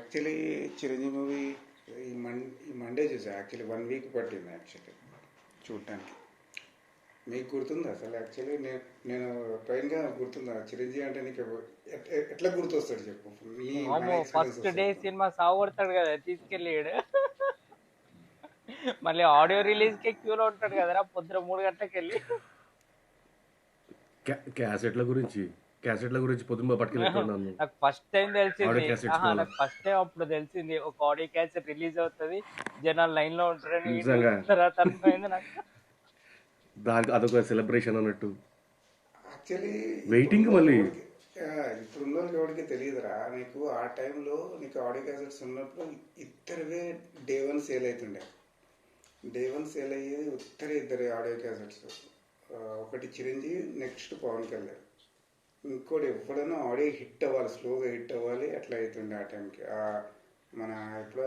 Actually Chiranjeevi movie ఈ Monday చూసా. Actually 1 week పట్టింది యాక్చువల్లీ చూడటానికి. మీకు గుర్తుందా అసలు? యాక్చువల్లీ నేను ట్రైన్గా గుర్తుందా చిరంజీవి అంటే నీకు ఎట్లా గుర్తొస్తాడు చెప్పు? నీ మన వామో ఎక్స్పీరియన్స్ ఫస్ట్ డే వస్తుంది. సినిమా సాగుపడతాడు కదా తీసుకెళ్ళి ఈడు. మళ్ళీ ఆడియో రిలీజ్ కి క్యూలో ఉంటాడు కదరా పొద్దున 3 గంటలకు వెళ్ళి. క్యాసెట్ల గురించి పొద్దున్న పట్టుకెళ్ళి నన్ను నాకు ఫస్ట్ టైం ఆడియో తెలిసింది. క్యాసెట్స్ కావాలా నాకు ఫస్ట్ టైం అప్పుడు తెలిసింది ఒక ఆడియో క్యాసెట్ రిలీజ్ అవుతుంది, జనాలు లైన్ లో ఉంటారని. వీడియో నిజంగా తర్వాత అర్థమైంది నాకు. దానికి అదొక సెలబ్రేషన్ అన్నట్టు యాక్చువల్లీ వెయిటింగ్ మళ్ళీ ఇప్పుడున్న వాళ్ళకి ఎవరికి తెలియదురా. నీకు ఆ టైంలో నీకు ఆడియో క్యాసెట్స్ ఉన్నప్పుడు ఇద్దరివే డే 1 సేల్ అవుతుండే. డే 1 సేల్ అయ్యేది ఇద్దరు ఆడియో క్యాసెట్స్. ఒకటి చిరంజీవి, నెక్స్ట్ పవన్ కళ్యాణ్. ఇంకోటి ఎప్పుడైనా ఆడియో హిట్ అవ్వాలి, స్లోగా హిట్ అవ్వాలి, అట్లా అవుతుండే ఆ టైంకి. మన ఎప్పుడో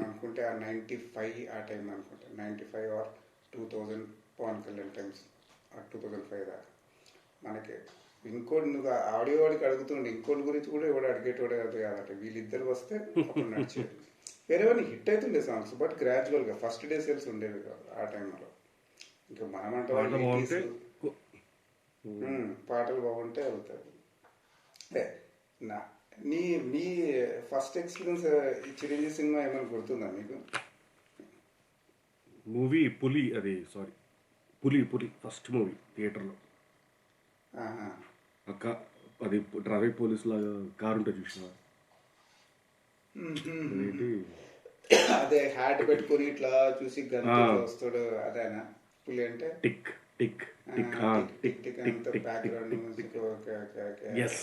అనుకుంటే ఆ 95 ఆ టైం అనుకుంటా, 95 ఆర్ 2000 పవన్ కళ్యాణ్ టైమ్స్, 2005 దాకా మనకి. ఇంకోటి నువ్వు ఆడియో వాడికి అడుగుతుండే, ఇంకోటి గురించి కూడా ఎవడు అడిగేటోడే అది కాదట. వీళ్ళిద్దరు వస్తే అప్పుడు నడిచేది. వేరేవన్నీ హిట్ అవుతుండే సాంగ్స్, బట్ గ్రాడ్యువల్గా ఫస్ట్ డే సేల్స్ ఉండేవి కాదు ఆ టైంలో. ఇంకా మనమంటే పాట బాగుంటే పాటలు బాగుంటే అవుతాయి. అంటే నా మీ ఫస్ట్ ఎక్స్పీరియన్స్ ఈ చిరంజీవి సినిమా ఏమైనా గుర్తుందా మీకు? మూవీ పులి, అది సారీ పులి ఫస్ట్ మూవీ థియేటర్లో. ఆహా. అది ట్రాఫిక్ పోలీస్ లాగా కారు ఉంటుంది చూసిన అదేంటి అదే హ్యాట్ పెట్టుకొని ఇట్లా చూసి గంట వస్తాడు, అదేనా పులి అంటే? Tick tick tick tick tick అంత background music. Okay okay okay. Yes,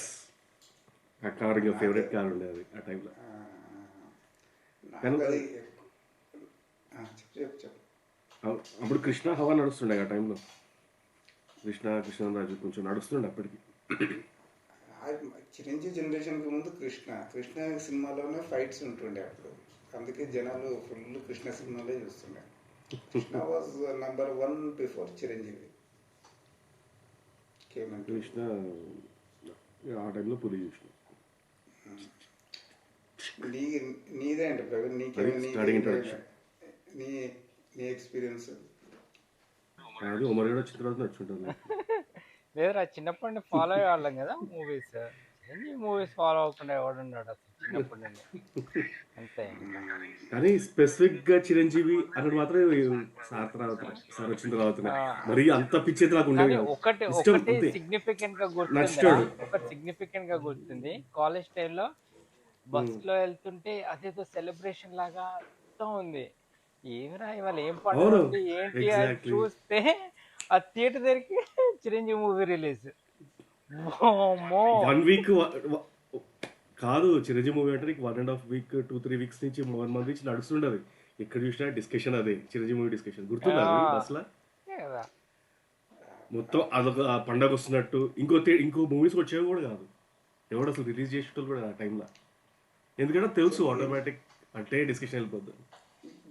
ఆ కార్ ఇంకా ఫేవరెట్ కార్ ఉండేది ఆ టైంలో. నాకు అది చెప్పు. అప్పుడు కృష్ణ హవా నడుస్తుండే ఆ టైంలో. కృష్ణరాజు కొంచెం నడుస్తుండే అప్పటికి. చిరంజీవి జనరేషన్కి ముందు కృష్ణ సినిమాలోనే ఫైట్స్ ఉంటుండే అప్పుడు. అందుకే జనాలు ఫుల్ కృష్ణ సినిమాలే చూస్తుండే. Krishna was #1 before Chiranjeevi. కృష్ణ ఆ టైంలో పులి చూసిన. నీదే అంటే ప్రవీణ్, నీ నీ ఎక్స్పీరియన్స్? అది ఉమర్ కూడా వచ్చిన తర్వాత నడుచుంటుంది. లేదురా, చిన్నప్పటి నుండి ఫాలో అయ్యేవాళ్ళం కదా మూవీస్. మూవీస్ ఫాలో అవ్వకుండా ఎవడున్నాడు అసలు చిన్నప్పటి నుండి. అంతే ఇంకా. కానీ స్పెసిఫిక్ గా చిరంజీవి అక్కడ మాత్రం సార్ వచ్చిన తర్వాత మరి అంత పిచ్చేది నాకు ఉండేది కాదు. ఒకటి సిగ్నిఫికెంట్ గా గుర్తుందిరా, ఒకటి సిగ్నిఫికెంట్ గా గుర్తుంది. కాలేజ్ టైంలో బస్ లో వెళ్తుంటే అదేదో సెలబ్రేషన్ లాగా అంతా ఉంది. ఏమిరా ఇవాళ ఏం పండుగ ఉంది ఏంటి అని చూస్తే ఆ థియేటర్ దగ్గరికి చిరంజీవి మూవీ రిలీజ్. 1 వీక్ కాదు, చిరంజీవి మూవీ అంటే 1.5 వీక్ 2-3 వీక్స్ నుంచి 1 మంత్ నుంచి నడుస్తుండదు. ఎక్కడ చూసినా డిస్కషన్ అదే, చిరంజీవి మూవీ డిస్కషన్. గుర్తుందా బస్లా మొత్తం అదొక పండగ వస్తున్నట్టు. ఇంకో మూవీస్ వచ్చేవి కూడా కాదు, ఎవడు అసలు రిలీజ్ చేసేటోళ్ళు కూడా ఆ టైంలో. ఎందుకంటే తెలుసు ఆటోమేటిక్ అంటే డిస్కషన్ వెళ్ళిపోద్ది.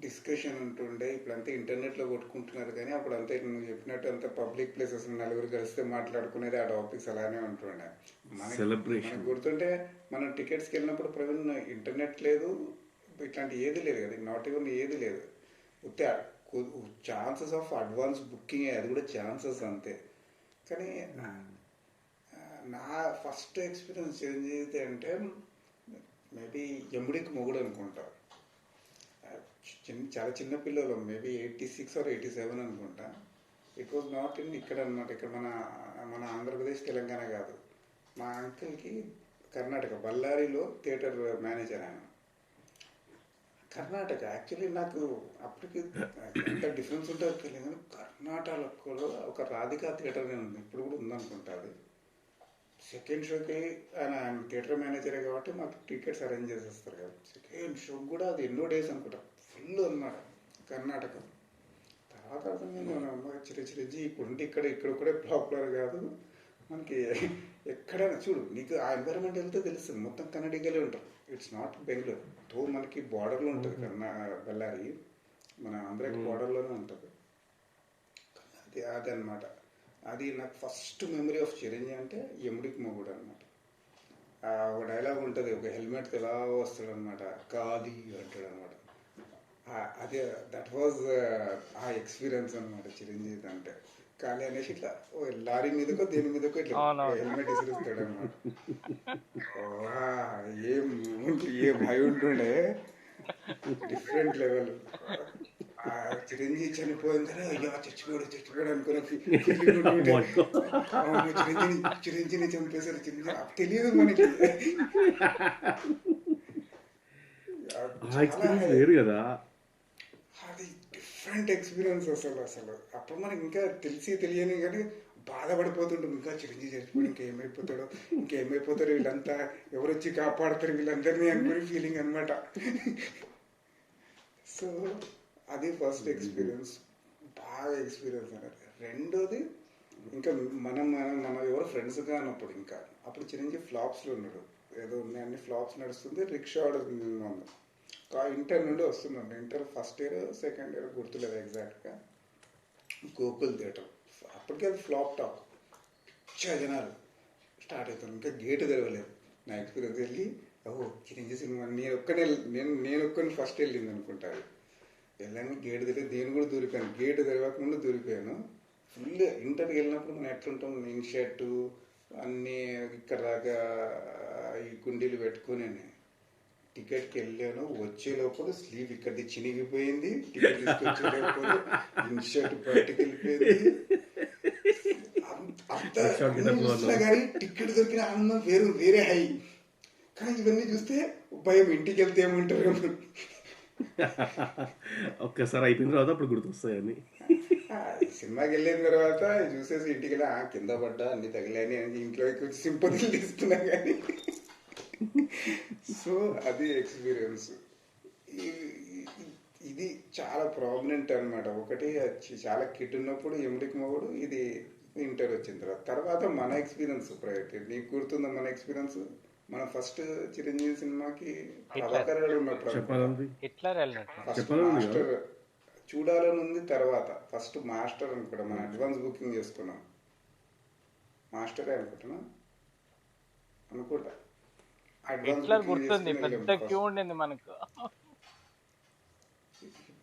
డిస్కషన్ ఉంటుండే. ఇప్పుడంతా ఇంటర్నెట్లో కొట్టుకుంటున్నారు, కానీ అప్పుడు అంతా నువ్వు చెప్పినట్టు అంతా పబ్లిక్ ప్లేసెస్, నలుగురు కలిస్తే మాట్లాడుకునేది ఆ టాపిక్స్ అలానే ఉంటుండే. మనకు గుర్తుంటే మనం టికెట్స్కి వెళ్ళినప్పుడు ప్రవీణ్ ఇంటర్నెట్ లేదు, ఇట్లాంటి ఏది లేదు కదా, నాట్ ఈవెన్ ఏది లేదు. ఉత్తే ఛాన్సెస్ ఆఫ్ అడ్వాన్స్ బుకింగ్, అది కూడా ఛాన్సెస్ అంతే. కానీ నా ఫస్ట్ ఎక్స్పీరియన్స్ చిరంజీవి అంటే మేబీ యముడికి మొగుడు అనుకుంటా. చాలా చిన్న పిల్లలు, మేబీ 86 or 87 అనుకుంటా. ఇట్ వాజ్ నాట్ ఇన్ ఇక్కడ అనమాట. ఇక్కడ మన ఆంధ్రప్రదేశ్ తెలంగాణ కాదు. మా అంకుల్కి కర్ణాటక బళ్ళారిలో థియేటర్ మేనేజర్ ఆయన. కర్ణాటక యాక్చువల్లీ నాకు అప్పటికి ఎంత డిఫరెన్స్ ఉంటుందో తెలియదు, కానీ కర్ణాటకలో ఒక రాధికా థియేటర్ అని ఉంది, ఇప్పుడు కూడా ఉందనుకుంటా. అది సెకండ్ షోకి ఆయన థియేటర్ మేనేజరే కాబట్టి మాకు టికెట్స్ అరేంజ్ చేసేస్తారు కదా. సెకండ్ షోకి కూడా అది ఎన్నో డేస్ అనుకుంటా, ఫుల్ అన్నమాట కర్ణాటక. తర్వాత చిరంజీవి ఇప్పుడు ఇక్కడ కూడా పాపులర్ కాదు మనకి. ఎక్కడైనా చూడు, నీకు ఆ ఎన్వైరన్మెంట్ వెళ్తే తెలుస్తుంది, మొత్తం కన్నడిగలే ఉంటారు. It's not Bengaluru. తో మనకి బార్డర్లో ఉంటుంది బళ్ళారి, మన ఆంధ్రాకి బార్డర్లోనే ఉంటుంది. అదనమాట. అది నాకు ఫస్ట్ మెమరీ ఆఫ్ చిరంజీవి అంటే యముడికి మొగుడు అనమాట. ఒక డైలాగ్ ఉంటుంది, ఒక హెల్మెట్ ఎలా వస్తాడు అనమాట, ఖాళీ అంటాడు అనమాట. అదే దట్ వాజ్ ఆ ఎక్స్పీరియన్స్ అనమాట చిరంజీవి అంటే. ఖాళీ అనేసి ఇట్లా ఓ లారీ మీదకో దేని మీదకో ఇట్లా అవునవును. హెల్మెట్ ఇసిరిస్తాడు అనమాట. ఏం ఏం హై ఉంటుండే, డిఫరెంట్ లెవెల్. ఆ చిరంజీవి చనిపోయిన తర్వాత అయ్యా చచ్చిపోయాడు అనుకున్న ఫీలింగ్ ఉంటుండే. అవును, చిరంజీవిని చంపేశారు, చిరంజీవి తెలియదు మనకి. ఆ చాలా ఎక్స్పీరియన్స్ వేరు కదా. అది డిఫరెంట్ ఎక్స్పీరియన్స్ అసలు అప్పుడు మనకి ఇంకా తెలియని కానీ బాధపడిపోతుంటాం, ఇంకా చిరంజీవి చచ్చిపోయి ఇంకేమైపోతారు వీళ్ళంతా, ఎవరు వచ్చి కాపాడతారు వీళ్ళందరినీ అనుకునే ఫీలింగ్ అనమాట. సో అది ఫస్ట్ ఎక్స్పీరియన్స్, బాగా ఎక్స్పీరియన్స్ అనేది. రెండోది ఇంకా మనం ఎవరో ఫ్రెండ్స్గా అన్నప్పుడు, ఇంకా అప్పుడు చిరంజీవి ఫ్లాప్స్లో ఉన్నాడు, ఏదో ఉన్నాయి అన్ని ఫ్లాప్స్ నడుస్తుంది, రిక్షా ఆడుతుంది. ఇంటర్ నుండి వస్తున్నాను, inter first year second year గుర్తులేదు ఎగ్జాక్ట్గా. గోకుల్ థియేటర్, అప్పటికే అది ఫ్లాప్ టాక్, జనాలు స్టార్ట్ అవుతాను, ఇంకా గేటు తెరవలేదు. నా ఎక్స్పీరియన్స్ వెళ్ళి ఓహో చిరంజీవి సినిమా నేను ఒక్కని ఫస్ట్ వెళ్ళింది అనుకుంటాను. వెళ్ళాను, గేటు తెరిగి నేను కూడా దూరిపోయాను, గేటు తెరవక ముందు దూరిపోయాను. ఫుల్ ఇంటర్కి వెళ్ళినప్పుడు మనం ఎట్లుంటాం, నేను షర్టు అన్నీ ఇక్కడ దాకా ఈ కుండీలు పెట్టుకుని టికెట్కి వెళ్ళాను. వచ్చే లోపల స్లీవ్ ఇక్కడిది చినిగిపోయింది, టికెట్ తీసుకొచ్చే లోపల ఇన్షర్ట్ బయటకు వెళ్ళిపోయింది. అంతా కానీ టికెట్ దొరికిన ఆనందం వేరే హై. కానీ ఇవన్నీ చూస్తే భయం, ఇంటికి వెళ్తే ఏమంటారు. ఒక్కసారి అయిపోయిన తర్వాత అప్పుడు గుర్తొస్తాయని. సినిమాకి వెళ్ళిన తర్వాత చూసేసి ఇంటికి వెళ్ళి కింద పడ్డా అన్ని తగిలాని అని ఇంట్లో సింపతిలు తీసుకున్నా కానీ. సో అది ఎక్స్పీరియన్స్. ఇది చాలా ప్రాబ్లెంట్ అనమాట. ఒకటి చాలా కిట్ ఉన్నప్పుడు ఎముడికి మొగుడు, ఇది ఇంటర్ వచ్చిన తర్వాత మన ఎక్స్పీరియన్స్ ప్రయత్నం. నీకు గుర్తుందా మన ఎక్స్పీరియన్స్? మన ఫస్ట్ చిరంజీవి సినిమాకి ప్రభాకర్ గారు ఉన్నప్పుడు ఫస్ట్ మాస్టర్ చూడాలని ఉంది. తర్వాత ఫస్ట్ మాస్టర్ అనుకుంటా, మనం అడ్వాన్స్ బుకింగ్ చేసుకున్నాం. మాస్టరే అనుకుంటున్నా హిట్లర్ గుర్తుంది, పెద్ద క్యూ ఉండింది మనకు.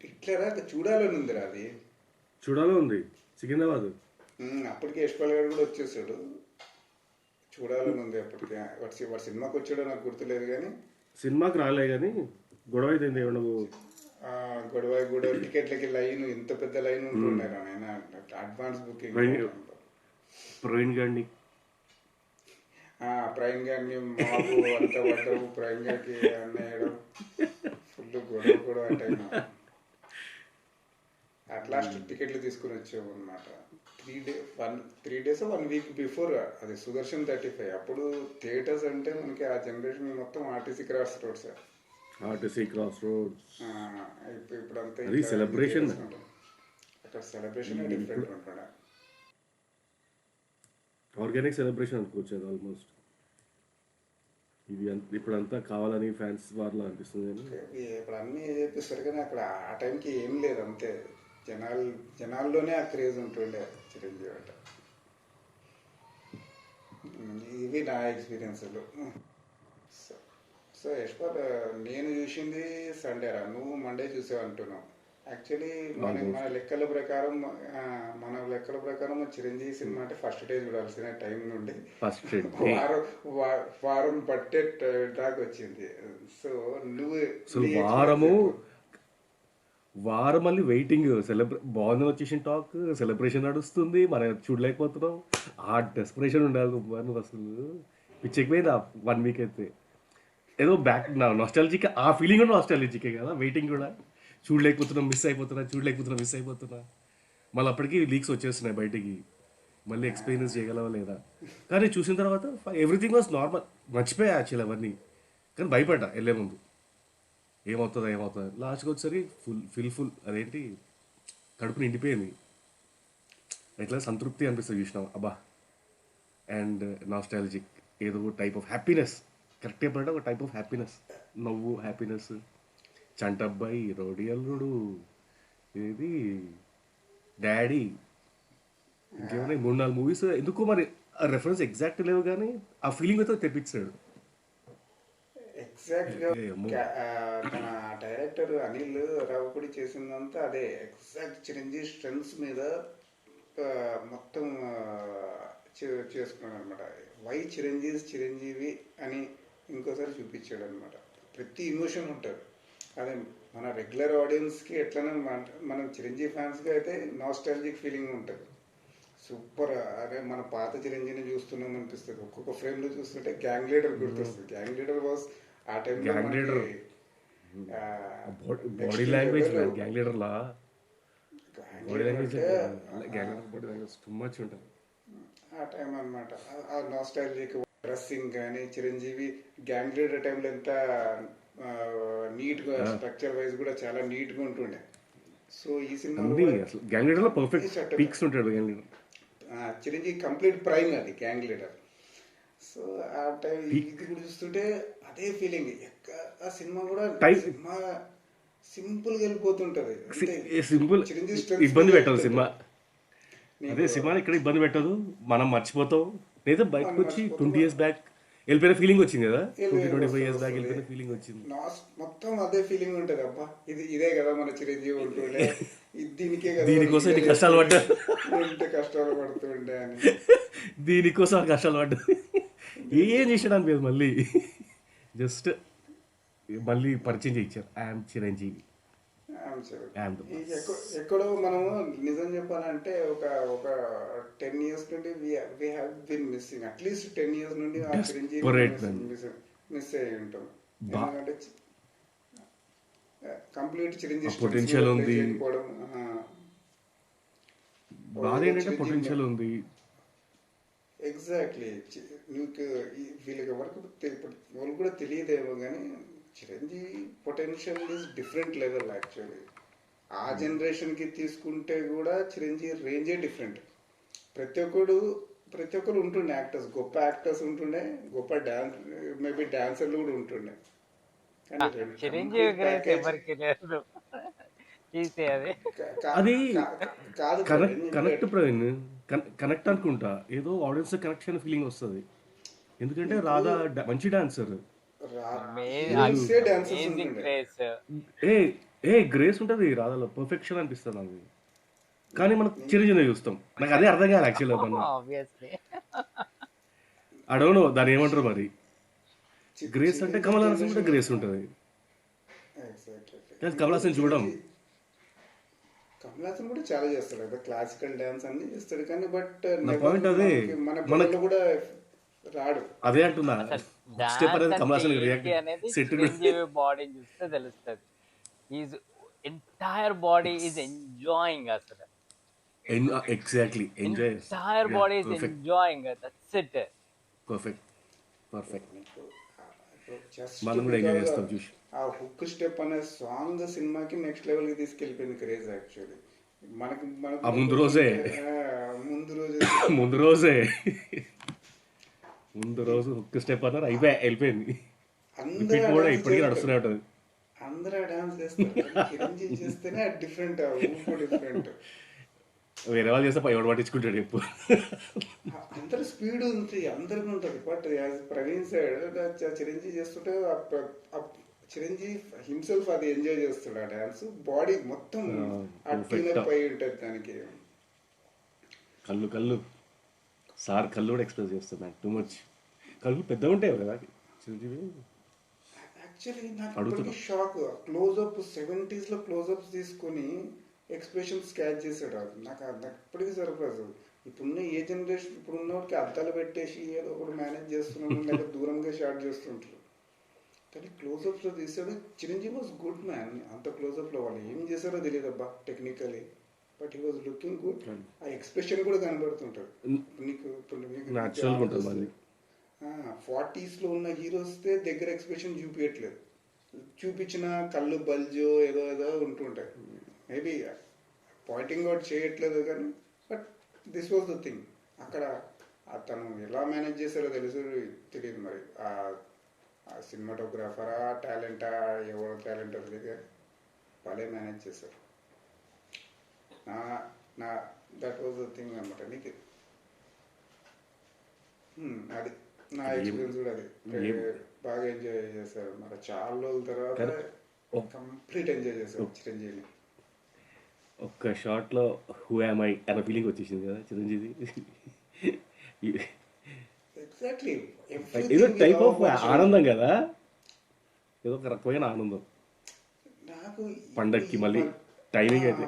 హిట్లరా చూడాలని ఉందిరా, అది చూడాలని ఉంది సికింద్రాబాద్. అప్పటికే యశ్పాల్ గారు కూడా వచ్చేసాడు, చూడాలని ఉంది అప్పటికే. వాడు సినిమాకి వచ్చాడో నాకు గుర్తులేదు కానీ సినిమాకి రాలే కానీ గొడవ అయితే గొడవ టికెట్లకి లైన్, ఇంత పెద్ద లైన్ ఉంటుండే ఆయన అడ్వాన్స్ బుకింగ్. ప్రవీణ్ గారిని మాకు అంత పడ్డవు, ప్రవీణ్ గారికి అన్నయ్యడం ఫుల్ గొడవ కూడా అంటే. అట్ లాస్ట్ టికెట్లు తీసుకుని వచ్చావు అనమాట. 3 days 1 week బిఫోర్ అది సుదర్శన్ 35. అప్పుడు థియేటర్స్ అంటే మనకి ఆ జనరేషన్ మొత్తం ఆర్టీసీ క్రాస్ రోడ్స్. ఇప్పుడంతా సెలబ్రేషన్, అక్కడ సెలబ్రేషన్ డిఫరెంట్ ఉంటుండే. ఆర్గానిక్ సెలబ్రేషన్ అనుకోవచ్చు అది ఆల్మోస్ట్. ఇది ఇప్పుడంతా కావాలని ఫ్యాన్స్ వారిలో అనిపిస్తుంది. ఇప్పుడు అన్నీ చెప్పిస్తారు కానీ అక్కడ ఆ టైంకి ఏం లేదు, అంతే జనాల్లోనే ఆ క్రేజ్ ఉంటుండే చిరంజీవి అంటే. ఇవి నా ఎక్స్పీరియన్స్లు. సో యశ్పాల్, నేను చూసింది సండేరా, నువ్వు మండే చూసావు అంటున్నావు. యాక్చువల్లీ మన లెక్కల ప్రకారం చిరంజీవి సినిమా అంటే ఫస్ట్ డే చూడాల్సిన టైం నుండి వారం పట్టే దాకా వచ్చింది. సో నువ్వు వారం మళ్ళీ వెయిటింగ్, బాగుందని వచ్చేసిన టాక్, సెలబ్రేషన్ నడుస్తుంది, మనం చూడలేకపోతున్నాం. ఆ డెస్పరేషన్ ఉండాలి అసలు. పిచ్చెక్కిపోయింది ఆ 1 week అయితే. ఏదో బ్యాక్ నాస్టాలజిక్, ఆ ఫీలింగ్ కూడా నాస్టాలజికే కదా. వెయిటింగ్ కూడా చూడలేకపోతున్నాం, మిస్ అయిపోతున్నా. మళ్ళీ అప్పటికి లీక్స్ వచ్చేస్తున్నాయి బయటికి, మళ్ళీ ఎక్స్పీరియన్స్ చేయగలవా లేదా. కానీ చూసిన తర్వాత ఎవ్రీథింగ్ వాజ్ నార్మల్, మర్చిపోయా యాక్చువల్ అవన్నీ. కానీ భయపడ్డా వెళ్ళే ముందు, ఏమవుతుంది. లాస్ట్కి వచ్చేసరికి ఫుల్ అదేంటి కడుపు నిండిపోయింది, ఎట్లా సంతృప్తి అనిపిస్తుంది చూసినాం. అబ్బా, అండ్ నాస్టాలజిక్, ఏదో టైప్ ఆఫ్ హ్యాపీనెస్. కరెక్ట్గా పడ్డా ఒక టైప్ ఆఫ్ హ్యాపీనెస్, నవ్వు హ్యాపీనెస్. చంటబ్బాయి, రౌడీ అల్లుడు, ఇది డాడీ, ఇంకేమైనా 3-4 మూవీస్ ఎందుకో మరి ఆ రెఫరెన్స్ ఎగ్జాక్ట్ లేవు కానీ ఆ ఫీలింగ్ అయితే తెప్పించాడు. ఎగ్జాక్ట్గా ఏమో. తన డైరెక్టర్ అనిల్ రావుపూడి చేసిందంతా అదే ఎగ్జాక్ట్ చిరంజీవి స్ట్రెంగ్స్ మీద మొత్తం చేసుకున్నాడు అనమాట. వై చిరంజీవి అని ఇంకోసారి చూపించాడు అనమాట. ప్రతి ఇమోషన్ ఉంటుంది. అదే మన రెగ్యులర్ ఆడియన్స్కి ఎట్లనే మనం చిరంజీవి ఫ్యాన్స్గా అయితే నాస్టాలజిక్ ఫీలింగ్ ఉంటుంది. సూపర్, అరే మన పాత చిరంజీవిని చూస్తున్నాం అనిపిస్తుంది. ఒక్కొక్క ఫ్రేమ్లో చూస్తుంటే గ్యాంగ్ లీడర్ గుర్తొస్తుంది. గ్యాంగ్ లీడర్ వాస్ ఆ టైంలో gang leader body language gang leader లా body language gang leader body language too much ఉంటుంది ఆ టైం అనమాట. ఆ నాస్టాలజిక్ డ్రెస్సింగ్ కానీ చిరంజీవి గ్యాంగ్ లీడర్ టైంలో ఎంత నీట్గా స్ట్రక్చర్ వైజ్ కూడా చాలా నీట్గా ఉంటుండే. సో ఈ సినిమాలో అన్ని అసలు గ్యాంగ్ లీడర్ లో పర్ఫెక్ట్ పీక్స్ ఉంటాడు gang leader. Chiranjeevi complete prime అది గ్యాంగ్ లీడర్. సో ఆ టైం ఇది కూడా చూస్తుంటే అదే ఫీలింగ్. ఆ సినిమా కూడా సినిమా సింపుల్ గా వెళ్ళిపోతుంటది. సింపుల్, ఇబ్బంది పెట్టదు సినిమా. అదే సినిమా ఇక్కడ ఇబ్బంది పెట్టదు, మనం మర్చిపోతాం. లేదా బయటకు వచ్చి 20 years బ్యాక్ వెళ్ళిపోయిన ఫీలింగ్ వచ్చింది కదా, 25 years బ్యాక్ వెళ్ళిపోయిన ఫీలింగ్ వచ్చింది. మొత్తం అదే ఫీలింగ్ ఉంటది. అబ్బా ఇదే కదా మన చిరంజీవి ఉంటుండే, దీనికే కదా, దీనికోసం ఇన్ని కష్టాలు పడ్డా, కష్టాలు పడుతుండే అని దీనికోసం కష్టాలు పడ్డా. ఏం చేసాడు అనిపించదు. మళ్ళీ జస్ట్ మళ్ళీ పరిచయం చేయించారు, ఐఎమ్ చిరంజీవి. ఎక్కడో మనము నిజం చెప్పాలంటే ఒక 10 years నుండి we have been missing, at least 10 years నుండి ఆ చిరంజీవి మిస్ అయ్యి ఉంటాం. ఎందుకంటే కంప్లీట్ చిరంజీవి పొటెన్షియల్ ఉంది, బాధ ఏంటంటే పొటెన్షియల్ ఉంది. ఎగ్జాక్ట్లీ. నీకు వీళ్ళకి ఎవరికి వాళ్ళు కూడా తెలియదేమో కానీ Chiranjeevi potential is different level actually. ఆ జనరేషన్కి తీసుకుంటే కూడా చిరంజీవి రేంజే డిఫరెంట్. ప్రతి ఒక్కరు ఉంటుండే యాక్టర్స్, గొప్ప యాక్టర్స్ ఉంటుండే, గొప్ప డాన్స్ మేబీ డాన్సర్లు కూడా ఉంటుండే. చిరంజీవి అది కనెక్ట్ ప్రవీణ్, కనెక్ట్ అనుకుంటా. ఏదో ఆడియన్స్ కనెక్షన్ ఫీలింగ్ వస్తుంది. ఎందుకంటే రాధా మంచి డాన్సర్, గ్రేస్ ఉంటుంది రాధాలో, పర్ఫెక్షన్ అనిపిస్తుంది నాకు. కానీ మనం చిరంజీవి చూస్తాం, నాకు అదే అర్థం కాదు యాక్చువల్గా. అడవును దాన్ని ఏమంటారు మరి. గ్రేస్ అంటే కమల్ హాసన్ కూడా గ్రేస్ ఉంటుంది, కమల్ హాసన్ చూడడం. కమల్ హాసన్ కూడా చాలా చేస్తాడు కదా, క్లాసికల్ డాన్స్ అన్ని చేస్తాడు. కానీ బట్ నా పాయింట్ అదే, మనకు కూడా రాడు. అదే అంటున్నా, స్టెప్ అనేది కమల్ హాసన్ చిరంజీవి బాడీ చూస్తే తెలుస్తుంది. Is entire body is enjoying అసలు. Exactly, enjoy. Entire body is enjoying, that's it. Perfect. మనం కూడా ఎంజాయ్ చేస్తాం చూసి. ఆ హుక్ స్టెప్ అనే సాంగ్ సినిమాకి నెక్స్ట్ లెవెల్ కి తీసుకెళ్ళిపోయింది క్రేజ్ యాక్చువల్లీ. మనకి ముందు రోజే హుక్ స్టెప్ అన్నారు, వెళ్ళిపోయింది. కూడా ఇప్పటికీ నడుస్తూనే ఉంటుంది. అందరూ డాన్స్ చేస్తారు, చేస్తేనే డిఫరెంట్, డిఫరెంట్. వేరే వాళ్ళు చేస్తే ఎవడు పట్టించుకుంటాడు ఎప్పుడు. అందరు స్పీడ్ ఉంది, అందరికి ఉంటుంది. బట్ ప్రవీణ్ సైడ్ చిరంజీవి చేస్తుంటే చిరంజీవి హిమ్సెల్ఫ్ అది ఎంజాయ్ చేస్తాడు. ఆ డాన్స్ బాడీ మొత్తం అట్టినప్ అయి ఉంటుంది దానికి. కళ్ళు సార్ కళ్ళు కూడా ఎక్స్ప్రెస్ చేస్తుంది, టూ మచ్. కళ్ళు పెద్దగా ఉంటాయి కదా చిరంజీవి. యాక్చువల్లీ నాకు షాక్, క్లోజ్అప్ 70s లో క్లోజ్అప్స్ తీసుకొని ఎక్స్ప్రెషన్స్ క్యాచ్ చేశాడు. నాకు ఇప్పటికీ సర్ప్రైజ్. ఇప్పుడున్న ఏ జనరేషన్, ఇప్పుడున్న వాడికి అద్దాలు పెట్టేసి ఏదో ఒకటి మేనేజ్ చేస్తున్నాను, లేకపోతే దూరంగా షాట్ చేస్తుంటారు. కానీ క్లోజ్అప్స్లో తీసాడు. Chiranjeevi was good man. అంత క్లోజ్అప్లో వాళ్ళు ఏం చేశారో తెలియదు అబ్బా technically, but he was looking good. ఆ ఎక్స్ప్రెషన్ కూడా కనబడుతుంటారు నీకు. ఇప్పుడు 40s లో ఉన్న హీరోస్తే దగ్గర ఎక్స్ప్రెషన్ చూపించట్లేదు, చూపించిన కళ్ళు బల్జో ఏదో ఉంటుంటాయి. మేబీ పాయింటింగ్ అవుట్ చేయట్లేదు కానీ, but this was the thing. అక్కడ తను ఎలా మేనేజ్ చేశారో తెలియదు మరి. ఆ సినిమాటోగ్రాఫరా టాలెంటా, ఎవరో టాలెంట్ తెలియదు, వాళ్ళే మేనేజ్ చేశారు. దట్ వాజ్ ద థింగ్ అనమాట. నీకు అది నా ఎక్స్పీరియన్స్ కూడా అది. బాగా ఎంజాయ్ చేశారు మరి చాలా రోజుల తర్వాత కానీ కంప్లీట్ ఎంజాయ్ చేశారు చిరంజీవిని. ఒక్క షాట్లో హూ యామ్ ఐ అన్న ఫీలింగ్ వచ్చేసింది కదా చిరంజీవి. ఎగ్జాక్ట్లీ ఏదో టైప్ ఆఫ్ ఆనందం కదా, ఏదో ఒక రకమైన ఆనందం నాకు పండక్కి మళ్ళీ టైమింగ్ అయితే.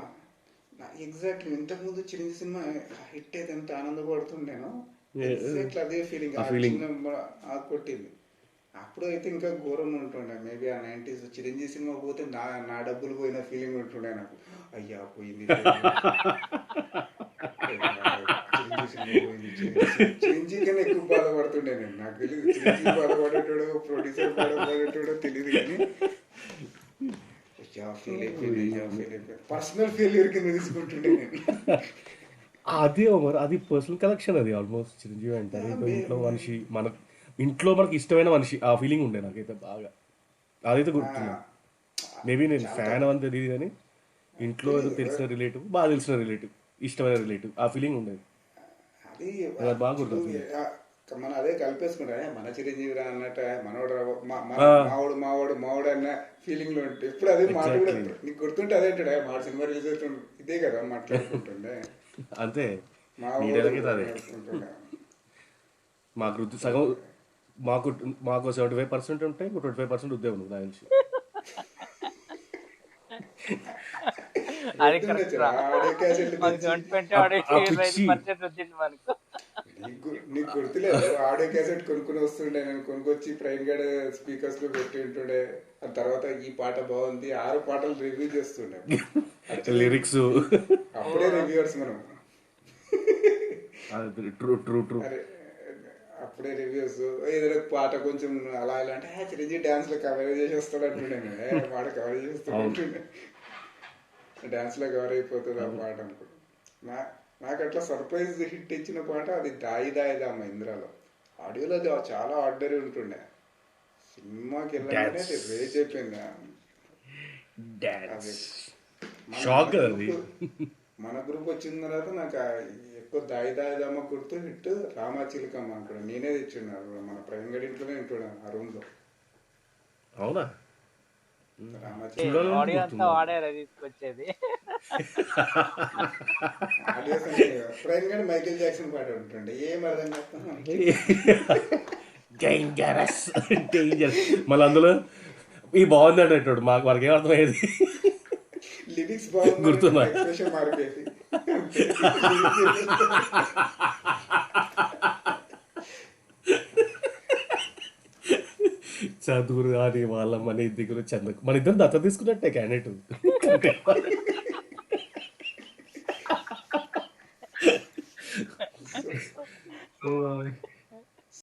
ఎగ్జాక్ట్లీ ఇంతకుముందు చిరంజీవి సినిమా హిట్ అయితే ఎంత ఆనందపడుతుండేనో ఎగ్జాక్ట్లీ అదే ఫీలింగ్ ఆ feeling. కొట్టింది. అప్పుడు అయితే ఇంకా ఘోరం ఉంటుండే. మేబీ ఆ 90s చిరంజీవి సినిమా పోతే నా డబ్బులు పోయిన ఫీలింగ్ ఉంటుండే నాకు. అయ్యా పోయింది చిరంజీవి సినిమా పోయింది. చిరంజీవి కన్నా ఎక్కువ బాధపడుతుండే నేను. నాకు తెలియదు చిరంజీవి బాధపడేటోడో ప్రొడ్యూసర్ బాధపడేటోడో తెలియదు కానీ ఫీల్ అయిపోయింది. పర్సనల్ ఫెయిల్యూర్ కింద తీసుకుంటుండే నేను. అదే మరి అది పర్సనల్ కలెక్షన్, అది ఆల్మోస్ట్ చిరంజీవి అంటే ఇంట్లో మనిషి, మన ఇంట్లో మనకి ఇష్టమైన మనిషి, ఆ ఫీలింగ్ ఉండే నాకైతే బాగా. అదైతే గుర్తుంది. మేబీ నేను ఫ్యాన్ అని తెలియదు కానీ ఇంట్లో ఏదో తెలిసిన రిలేటివ్, బాగా తెలిసిన రిలేటివ్, ఇష్టమైన రిలేటివ్, ఆ ఫీలింగ్ ఉండేది. అది నాకు బాగా గుర్తుంది. మనం అదే కలిపేసుకుంటా మన చిరంజీవి రా అన్నట్టు మనోడు మావాడు అన్న ఫీలింగ్ లో ఉంటే ఎప్పుడు అదే మాట కూడా నీకు గుర్తుంటే అదే అంటాడు మా సినిమా రిలీజ్ అవుతుంది ఇదే కదా మాట్లాడుకుంటుండే. అంతే మావాడు అదే మాకు వృత్తి సగం, మాకు 75% ఉంటాయి, 25% ఉద్యోగం నాకు తెలిసి. అది కరెక్ట్ రా. మాకు 20 ఆడియో 25% వచ్చింది మనకు. నీకు గుర్తులేదు ఆడియో క్యాసెట్ కొనుక్కుని వస్తుండే నేను. కొనుక్కొచ్చి ప్రైమ్ గడ్ స్పీకర్స్ లో పెట్టి ఉంటుండే. ఆ తర్వాత ఈ పాట బాగుంది 6 పాటలు రివ్యూ చేస్తుండే లిరిక్స్. అప్పుడే రివ్యూవర్స్ మనం. ట్రూ. అప్పుడే రివ్యూస్ ఏదైనా పాట కొంచెం అలా ఇలా అంటే చిరంజీవి డాన్స్ లో కవర్ చేసి వస్తాడు అంటుండే నేను. పాట కవర్ చేస్తాడు అంటుండే. డాన్స్ లో కవర్ అయిపోతుంది ఆ పాట అనుకుంటా. నాకు అట్లా సర్ప్రైజ్ హిట్ ఇచ్చిన పాట అది దాయి దాయిదామ్మ ఇంద్రాలో. ఆడియోలో అది చాలా ఆర్డరీ ఉంటుండే. సినిమాకి వెళ్ళాలంటే అది రేజ్ అయిపోయింది. అది మన గ్రూప్ వచ్చిన తర్వాత నాకు ఎక్కువ దాయి దాయిదామ్మ గుర్తు హిట్ రామాచిలకమ్మ అక్కడ నేనే తెచ్చున్నాను. మన ప్రైమ్ గడి ఇంట్లోనే ఉంటున్నా ఆ రూమ్ లో. అవునా? ఆడియో అంతా వాడారు తీసుకొచ్చేది. ప్రైమ్ గడి మైకేల్ జాక్సన్ పాట ఉంటుండే. ఏం అర్థం కాదు. డేంజరస్ మళ్ళీ అందులో ఈ బాగుంది అంటాడు. మనకేం అర్థమయ్యేది లిరిక్స్ బాగుంది గుర్తున్నా. ఎక్స్ప్రెషన్ మారిపోయేది. చదువురు అని వాళ్ళ మన దగ్గర చందకు మన ఇద్దరు దత్త తీసుకున్నట్టే క్యాండిడేట్.